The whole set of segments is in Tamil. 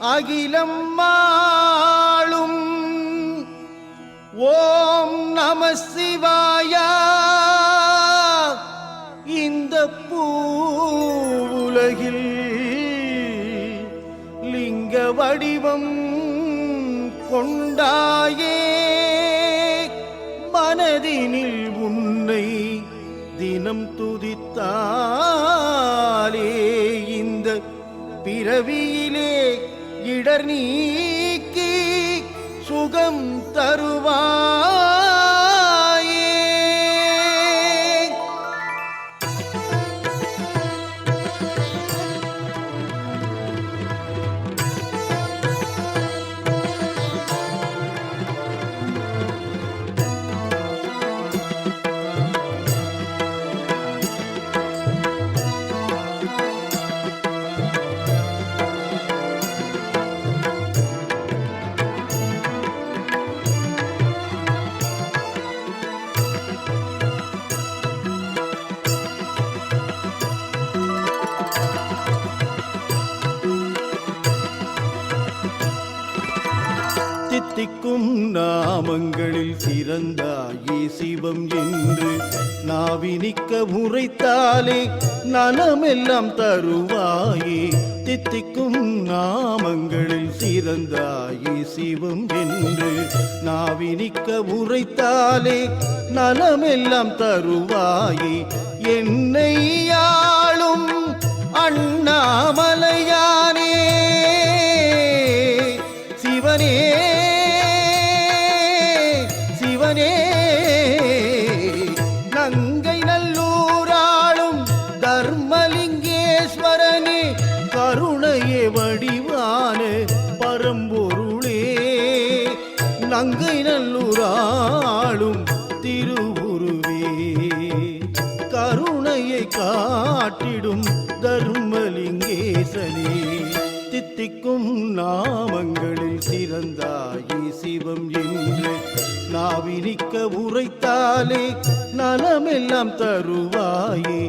அகிலம் மாளும் ஓம் நம சிவாய. இந்த பூவுலகில் லிங்க வடிவம் கொண்டாயே, மனதினில் உன்னை தினம் துதித்தாலே இந்த பிறவியிலே இடர் நீக்கி சுகம் தருவாயே. தித்திக்கும் நாமங்களில் சிறந்தாயே சிவம் என்று நாவினிக்க உரைத்தாலே நலமெல்லாம் தருவாயே. தித்திக்கும் நாமங்களில் சிறந்தாயே சிவம் என்று நாவினிக்க உரைத்தாலே நலமெல்லாம் தருவாயே. என்னை ஆளும் அண்ணாமலையானே சிவனே சிவனே, நங்கை நல்லூராளும் தர்மலிங்கேஸ்வரனே, கருணையே வடிவான பரம்பொருளே. நங்கை நல்லூராளும் திருவுருவே, கருணையை காட்டிடும் தர்மலிங்கேசனே. தித்திக்கும் நாமங்களில் சிறந்தாயே சிவம் என்று நாவினிக்க உரைத்தாலே நலமெல்லாம் தருவாயே.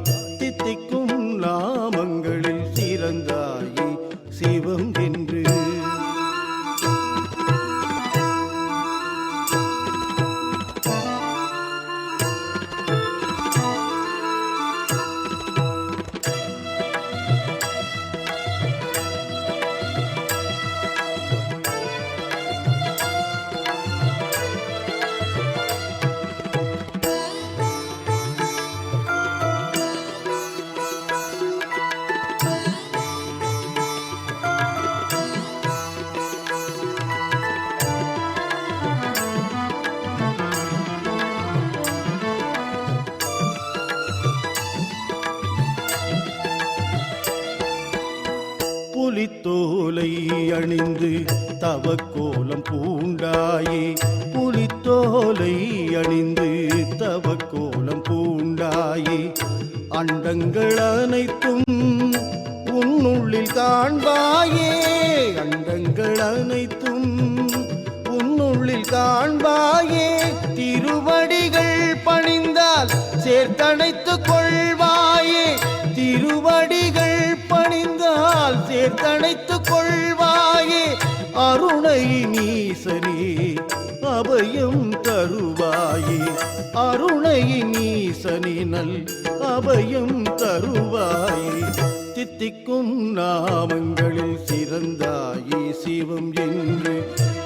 தித்திக்கும் நாமங்களில் சிறந்தாயே சிவம் என்று. புலித்தோலை அணிந்து தவக்கோலம் பூண்டாயே, புலித்தோலை அணிந்து தவக்கோலம் பூண்டாயே. அண்டங்கள் அனைத்தும் உன்னுள்ளில் காண்பாயே, அண்டங்கள் அனைத்தும் உன்னுள்ளில் காண்பாயே. திருவடிகள் பணிந்தால் சேர்த்தணைத்துக் கொள்வாயே, திருவடிகள் பணிந்தால் சேர்த்தணைத்துக் கொள்வாயே. அருணை நீசனே அபயம் தருவாயே, அருணை நீசனே நல் அபயம் தருவாயே. தித்திக்கும் நாமங்களில் சிறந்தாயே சிவம் என்று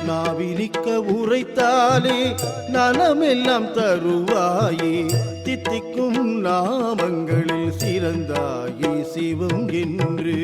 நாவினிக்க உரைத்தாலே நலமெல்லாம் தருவாயே. தித்திக்கும் நாமங்களில் சிறந்தாயே சிவம் என்று.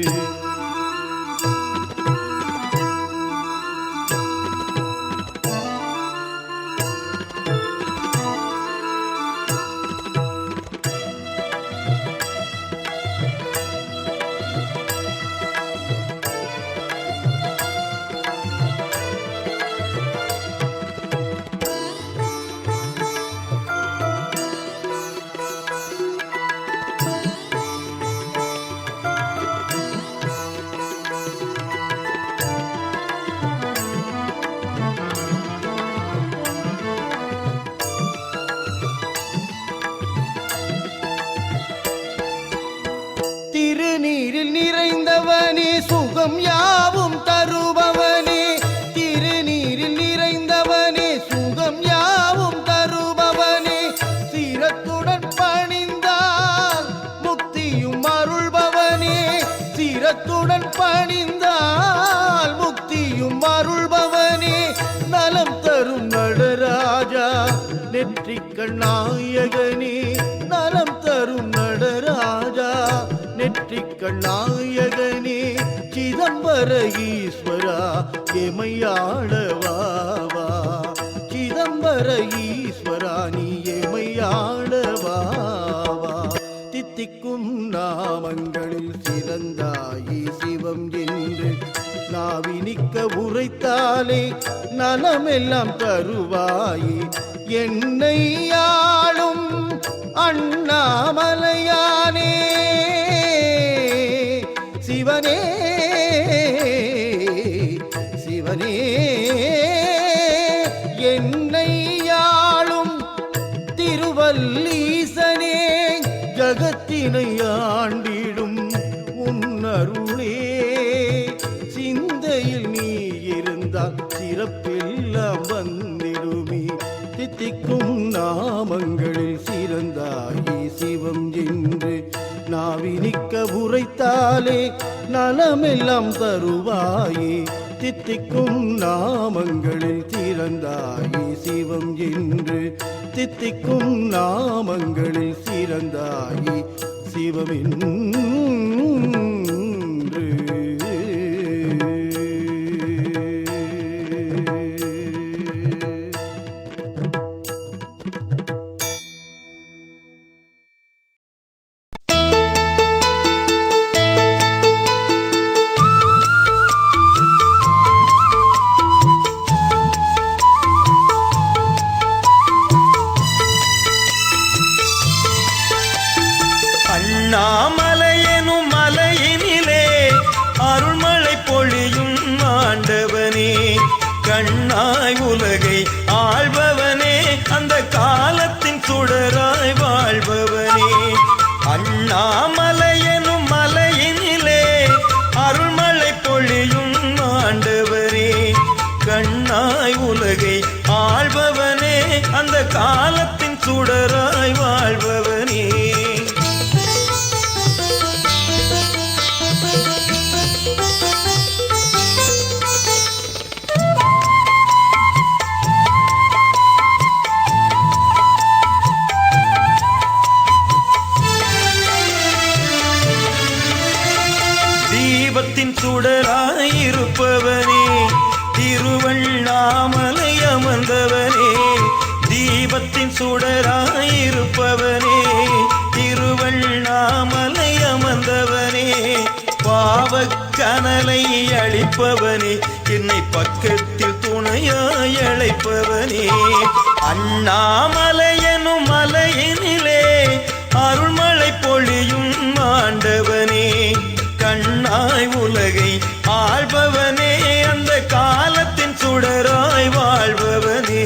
திருநீரில் நிறைந்தவனே சுகம் யாவும் தருவ உள்ளத்துடன் பணிந்தால் முக்தியும் அருள்பவனே நலம் தரும் நடராஜா நெற்றிக்கண் நாயகனே நலம் தரும் நடராஜா நெற்றிக்கண் நாயகனே சிதம்பர ஈஸ்வரா எமையாளவாவா சிதம்பர ஈஸ்வரா நீ எமையாளவாவா தித்திக்கும் நாமங்களில் சிறந்தாயி சிவம் என்று நாவினிக்க உரைத்தாலே நலமெல்லாம் தருவாயி என்னை ஆளும் அண்ணாமலையானே சிவனே சிவனே என்னை ஆளும் திருவல்லீசனே ஜகத்தினை ஆண்டிடும் உன்னருளே சிந்தையில் நீ இருந்தால் சிறப்பெல்லாம் வந்திடுமே தித்திக்கும் நாமங்களில் சிறந்தாயி சிவம் என்று நாவினிக்க உரைத்தாலே நலமெல்லாம் தருவாயே தித்திக்கும் நாமங்களில் சிறந்தாயி சிவம் என்று தித்திக்கும் நாமங்களில் சிறந்தாயி சிவமென்று அண்ணாமலையெனும் மலையினிலே அருள்மழை பொழியும் ஆண்டவனே கண்ணாய் உலகை ஆள்பவனே அந்த காலத்தின் சுடராய் வாழ்பவனே அண்ணாமலையெனும் மலையினிலே அருள்மழை பொழியும் ஆண்டவனே கண்ணாய் உலகை ஆள்பவனே அந்த காலத்தின் சுடராய் வாழ்பவனே தீபத்தின் சுடராயிருப்பவனே திருவண்ணாமலை அமர்ந்தவனே தீபத்தின் சுடராயிருப்பவனே திருவண்ணாமலை அமர்ந்தவனே பாவக்கனலை அழிப்பவனே என்னை பக்கத்தில் துணையாய் அழைப்பவனே அண்ணாமலையெனும் மலையினிலே அருள்மழை பொழியும் ஆண்டவனே கண்ணாய் உலகை ஆள்பவனே அந்த காலத்தின் சுடராய் வாழ்பவனே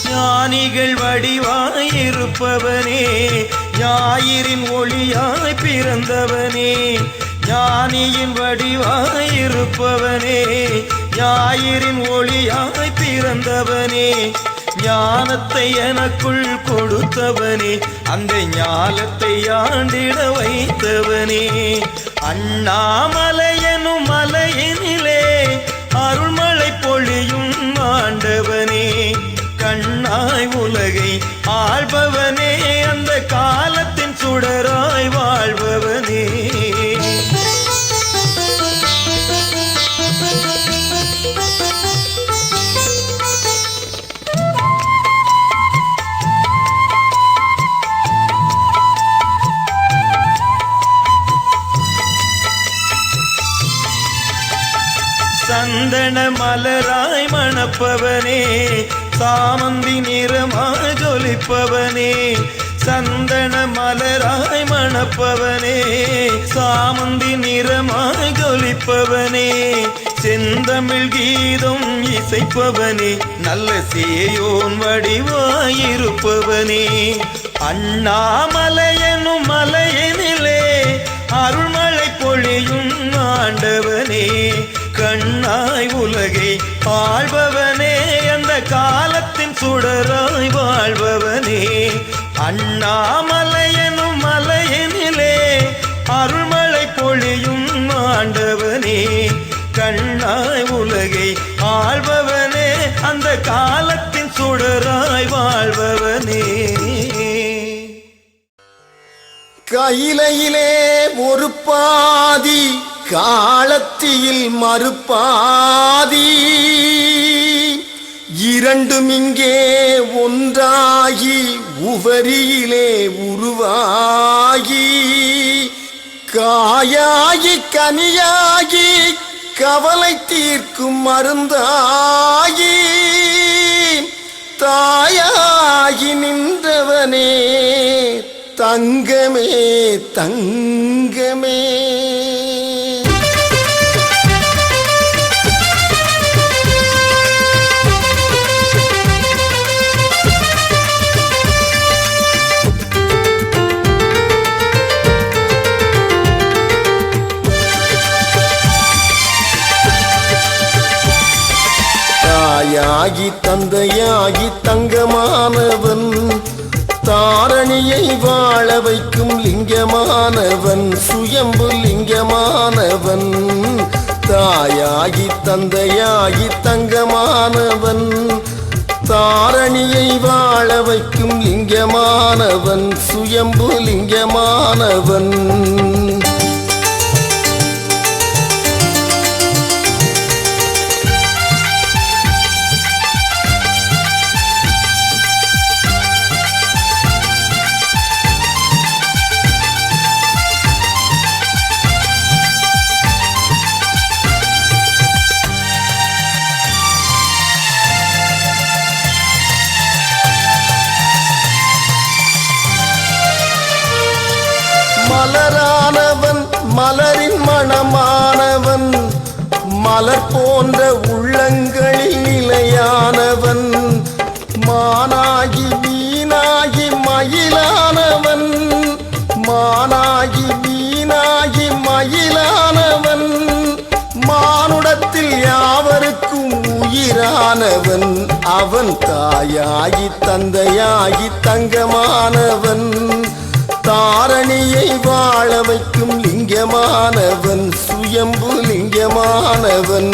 ஞானிகள் வடிவாயிருப்பவனே ஞாயிறின் ஒளியாய் பிறந்தவனே ஞானியின் வடிவாயிருப்பவனே ஞாயிறின் ஒளியாய் பிறந்தவனே ஞானத்தை எனக்குள் கொடுத்தவனே அந்த ஞானத்தை ஆண்டிட வைத்தவனே அண்ணாமலையெனும் மலையினிலே அருள்மழை பொழியும் ஆண்டவனே கண்ணாய் உலகை ஆள்பவனே அந்த காலத்தின் சுடராய் வாழ்பவனே சந்தன மலராய் மணப்பவனே சாமந்தி நிறமாய் ஜொலிப்பவனே சந்தன மலராய் மணப்பவனே சாமந்தி நிறமாய் ஜொலிப்பவனே செந்தமிழ் கீதம் இசைப்பவனே நல்ல சேயோன் வடிவாயிருப்பவனே அண்ணாமலையனும் மலையனிலே அருள்மழை பொழியும் ஆண்டவனே கண்ணாய் உலகை ஆள்பவனே அந்த காலத்தின் சுடராய் வாழ்பவனே அண்ணாமலையனும் மலையனிலே அருள்மழை பொழியும் ஆண்டவனே கண்ணாய் உலகை ஆள்பவனே அந்த காலத்தின் சுடராய் வாழ்பவனே கையிலையிலே ஒரு பாதி காலத்தியில் மறுபாதி இரண்டும் இங்கே ஒன்றாகி உவரியிலே உருவாகி காயாகி கனியாகி கவலை தீர்க்கும் மருந்தாகி தாயாகி நின்றவனே தங்கமே தங்கமே தாயாகி தந்தையாகி தங்கமானவன் தாரணியை வாழ வைக்கும் லிங்கமானவன் சுயம்பு லிங்கமானவன் தாயாகி தந்தையாகி தங்கமானவன் தாரணியை வாழ வைக்கும் லிங்கமானவன் சுயம்பு லிங்கமானவன் மலரானவன் மலரின் மணமானவன் மலர் போன்ற உள்ளங்களில் நிலையானவன் மானாகி மீனாகி மயிலானவன் மானாகி மீனாகி மயிலானவன் மானுடத்தில் யாவருக்கும் உயிரானவன் அவன் தாயாகி தந்தையாகி தங்கமானவன் தாரணியை வாழ வைக்கும் லிங்கமானவன் சுயம்பு லிங்கமானவன்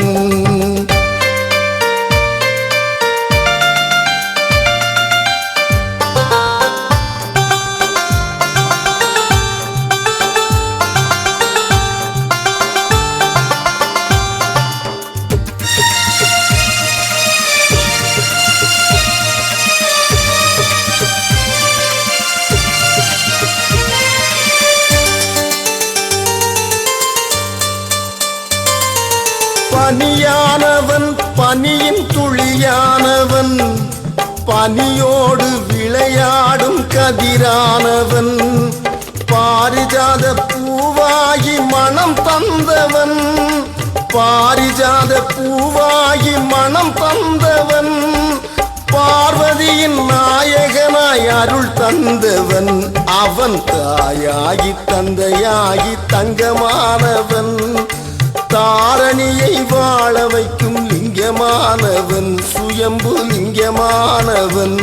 பனியானவன் பனியின் துளியானவன் பனியோடு விளையாடும் கதிரானவன் பாரிஜாத பூவாகி மனம் தந்தவன் பாரிஜாத பூவாகி மனம் தந்தவன் பார்வதியின் நாயகனாய் அருள் தந்தவன் அவன் தாயாகி தந்தையாகி தங்கமானவன் தாரணியை வாழ வைக்கும் லிங்கமானவன் சுயம்பு லிங்கமானவன்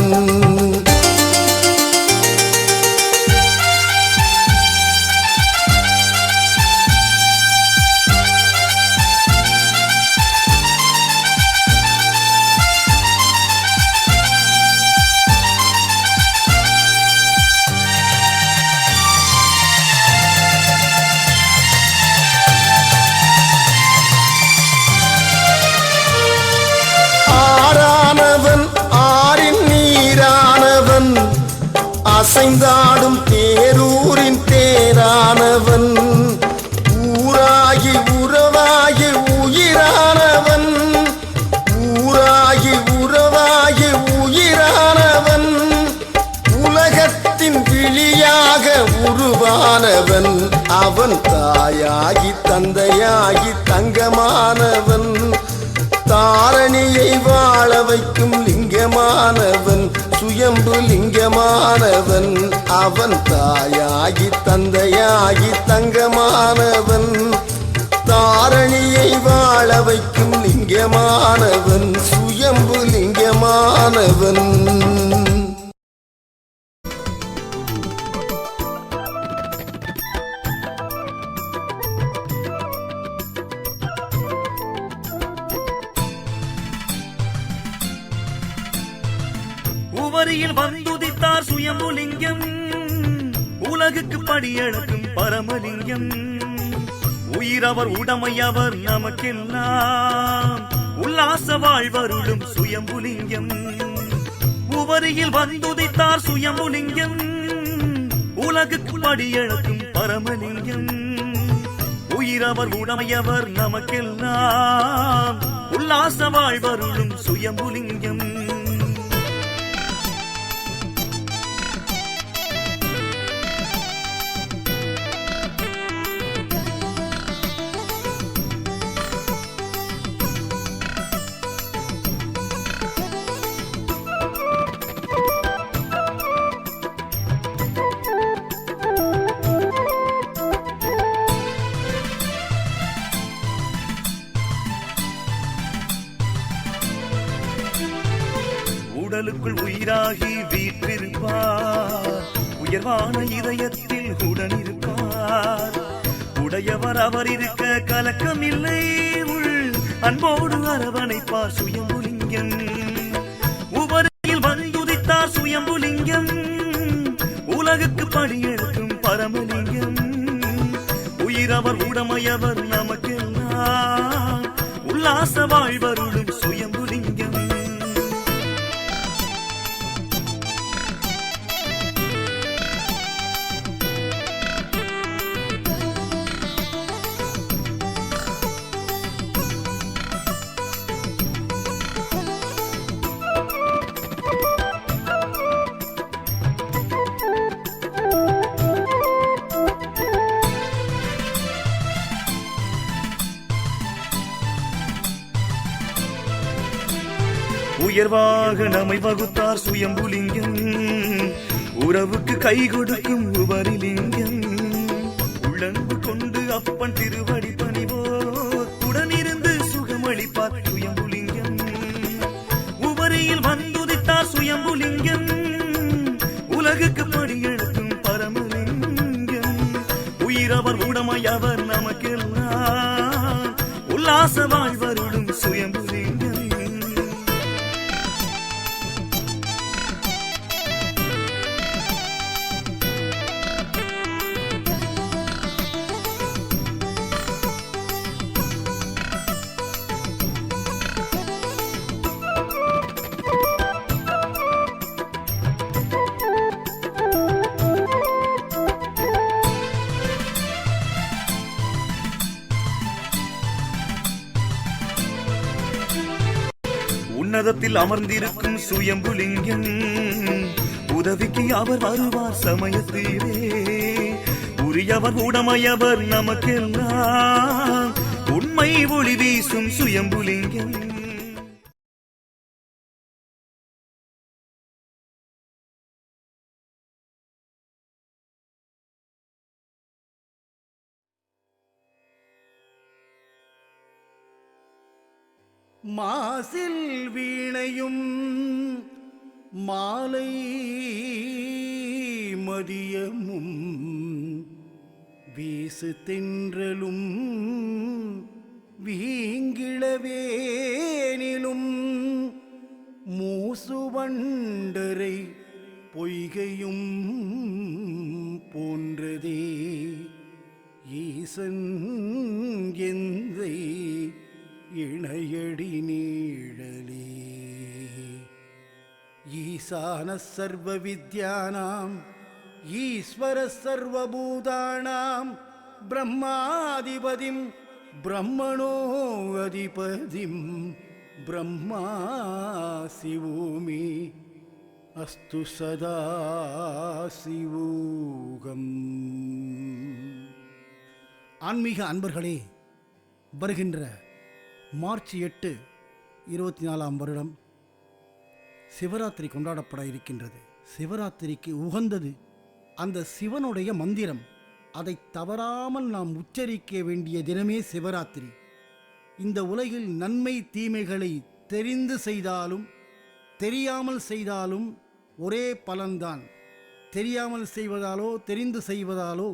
அசைந்தாடும் தேரூரின் தேரானவன் ஊராகி உறவாகி உயிரானவன் ஊராகி உறவாகி உயிரானவன் உலகத்தில் உள்ளத்தின் கிளியாக உருவானவன் அவன் தாயாகி தந்தையாகி தங்கமானவன் தாரணியை வாழ வைக்கும் லிங்கமானவன் சுயம்பு லிங்கமானவன் அவன் தாயாகி தந்தையாகி தங்கமானவன் தாரணியை வாழ வைக்கும் லிங்கமானவன் சுயம்பு லிங்கமானவன் உவரியில் வந்துதித்தார் சுயம்புலிங்கம் உலகுக்கு படியளக்கும் பரமலிங்கம் உயிரவர் உடமையவர் நமக்கெல்லாம் உல்லாச வாழ்வருளும் சுயம்புலிங்கம் உவரியில் வந்துதித்தார் சுயம்புலிங்கம் உலகுக்கு படியளக்கும் பரமலிங்கம் உயிரவர் உடமையவர் நமக்கெல்லாம் உல்லாச வாழ்வருளும் சுயம்புலிங்கம் உடலுக்குள் உயிராகி வீற்றிருப்பார் உயர்வான இதயத்தில் உடனிருப்பார் உடையவர் அவர் இருக்க கலக்கமில்லை உள் அன்போடு அரவணைப்பார் சுயம்புலிங்கம் உவரியில் வந்துதித்தார் சுயம்புலிங்கம் உலகுக்கு படியெடுக்கும் பரமலிங்கம் உயிரவர் உடமையவர் நமக்கெல்லாம் உல்லாச வாழ்வருளும் சுயம்புலிங்கம் உயர்வாக நம்மை வகுத்தார் சுயம்புலிங்கம் உறவுக்கு கை கொடுக்கும் உபரிலிங்கம் உள்ளன்பு கொண்டு அப்பன் திருவடி பணிவோ உடனிருந்து சுகமளிப்பார் சுயம்புலிங்கம் உவரியில் வந்துதித்தார் சுயம்புலிங்கம் உலகுக்கு படியெடுக்கும் பரமலிங்கம் உயிரவர் உடமையவர் நமக்கெல்லாம் உல்லாச வாழ்வருளும் சுயம்புலிங்கம் உன்னதத்தில் அமர்ந்திருக்கும் சுயம்புலிங்கம் உதவிக்கு அவர் வருவார் சமயத்திலே உரியவர் உடமையவர் நமக்கெல்லாம் உண்மை ஒளி வீசும் சுயம்புலிங்கம் மாசில் வீணையும் மாலை மதியமும் வீசு தென்றலும் வீங்கிளவேனிலும் மூசுவண்டரை பொய்கையும் போன்றதே ஈசன் எந்தை இணையடி நீழலே ஈசான சர்வ வித்யானாம் ஈஸ்வர சர்வபூதானாம் பிரம்மாதிபதிம் பிரம்மணோ அதிபதிம் பிரம்மா சிவோமி அஸ்து சதா சிவோகம். ஆன்மீக அன்பர்களே, வருகின்ற மார்ச் 8 24ஆம் வருடம் சிவராத்திரி கொண்டாடப்பட இருக்கின்றது. சிவராத்திரிக்கு உகந்தது அந்த சிவனுடைய மந்திரம். அதை தவறாமல் நாம் உச்சரிக்க வேண்டிய தினமே சிவராத்திரி. இந்த உலகில் நன்மை தீமைகளை தெரிந்து செய்தாலும் தெரியாமல் செய்தாலும் ஒரே பலன்தான். தெரியாமல் செய்வதாலோ தெரிந்து செய்வதாலோ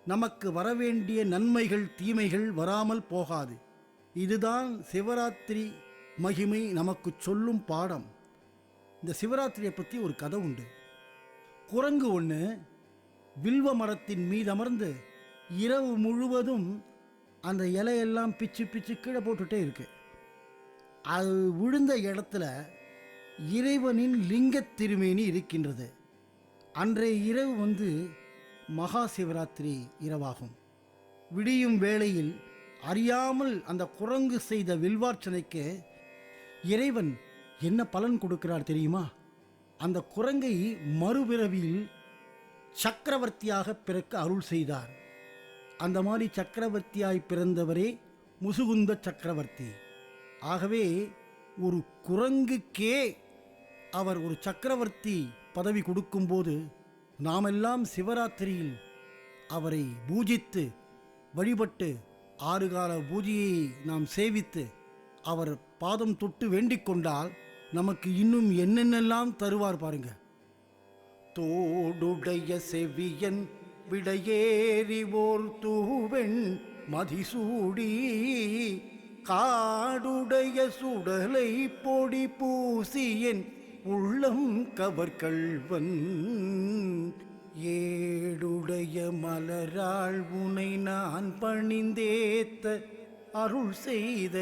நமக்கு வரவேண்டிய நன்மைகள் தீமைகள் வராமல் போகாது. இதுதான் சிவராத்திரி மகிமை நமக்கு சொல்லும் பாடம். இந்த சிவராத்திரியை பற்றி ஒரு கதை உண்டு. குரங்கு ஒன்று வில்வ மரத்தின் மீது அமர்ந்து இரவு முழுவதும் அந்த இலையெல்லாம் பிச்சு பிச்சு கீழே போட்டுட்டே இருக்கு. அது விழுந்த இடத்துல இறைவனின் லிங்க திருமேனி இருக்கின்றது. அன்றைய இரவு மகா சிவராத்திரி இரவாகும். விடியும் வேளையில் அறியாமல் அந்த குரங்கு செய்த வில்வார்ச்சனைக்கு இறைவன் என்ன பலன் கொடுக்கிறார் தெரியுமா? அந்த குரங்கை மறுபிறவியில் சக்கரவர்த்தியாக பிறக்க அருள் செய்தார். அந்த மாதிரி சக்கரவர்த்தியாய் பிறந்தவரே முசுகுந்த சக்கரவர்த்தி. ஆகவே ஒரு குரங்குக்கே அவர் ஒரு சக்கரவர்த்தி பதவி கொடுக்கும்போது நாமெல்லாம் சிவராத்திரியில் அவரை பூஜித்து வழிபட்டு 6 கால பூஜையை நாம் சேவித்து அவர் பாதம் தொட்டு வேண்டிக் கொண்டால் நமக்கு இன்னும் என்னென்னெல்லாம் தருவார் பாருங்க. தோடுடைய செவியன் விடையேறி ஓர் தூவெண் மதிசூடி காடுடைய சுடலை பொடி பூசியன் உள்ளம் கவர்கள்வன் ஏடுடைய மலராள் உனை நான் பணிந்தேத்த அருள் செய்த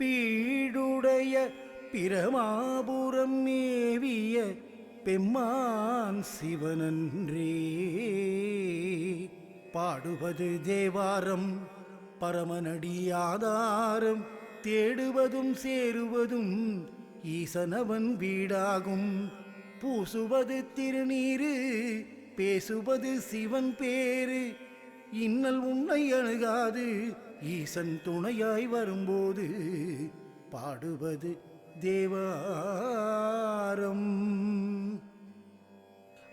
பீடுடைய பிரமாபுரம் மேவிய பெம்மான் சிவனன்றே. பாடுவது தேவாரம் பரமனடி ஆதாரம் தேடுவதும் சேருவதும் ஈசனவன் வீடாகும். பூசுவது திருநீரு பேசுவது சிவன் பேரு இன்னல் உன்னை அணுகாது ஈசன் துணையாய் வரும்போது பாடுவது தேவாரம்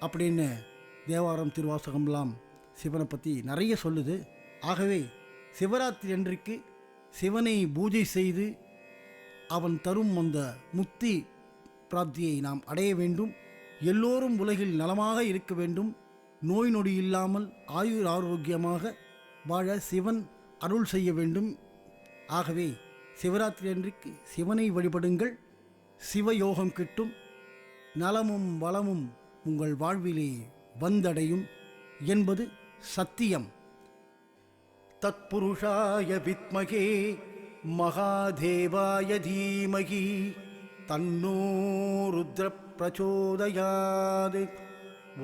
அப்படின்னு தேவாரம் திருவாசகம்லாம் சிவனை பற்றி நிறைய சொல்லுது. ஆகவே சிவராத்திரி அன்றைக்கு சிவனை பூஜை செய்து அவன் தரும் அந்த முக்தி பிராப்தியை நாம் அடைய வேண்டும். எல்லோரும் உலகில் நலமாக இருக்க வேண்டும். நோய் நொடி இல்லாமல் ஆயுர் ஆரோக்கியமாக வாழ சிவன் அருள் செய்ய வேண்டும். ஆகவே சிவராத்திரி அன்றைக்கு சிவனை வழிபடுங்கள். சிவயோகம் கிட்டும். நலமும் வளமும் உங்கள் வாழ்விலே வந்தடையும் என்பது சத்தியம். தத்புருஷாய வித்மகே மகாதேவாய தீமகி தன்னோ ருத்ர பிரச்சோதயாத்.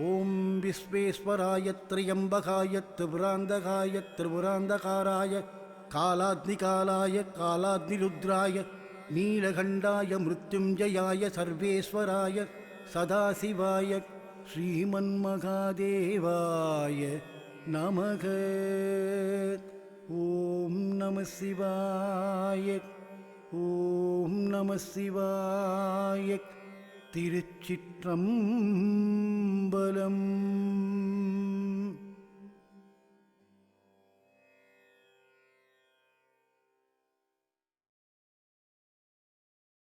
ஓம் விஸ்வேஸ்வராய த்ரியம்பகாய திரிபுராந்தகாய திரிபுராந்தகாராய காலாத்னிகாலாய காலாத்னிருத்ராய நீலகண்டாய மிருத்யுஞ்சயாய சர்வேஸ்வராய சதாசிவாய ஸ்ரீமன்மகாதேவாய நமக. ஓம் நம சிவாய. ஓம் நம சிவாய. திருச்சிற்றம்பலம்.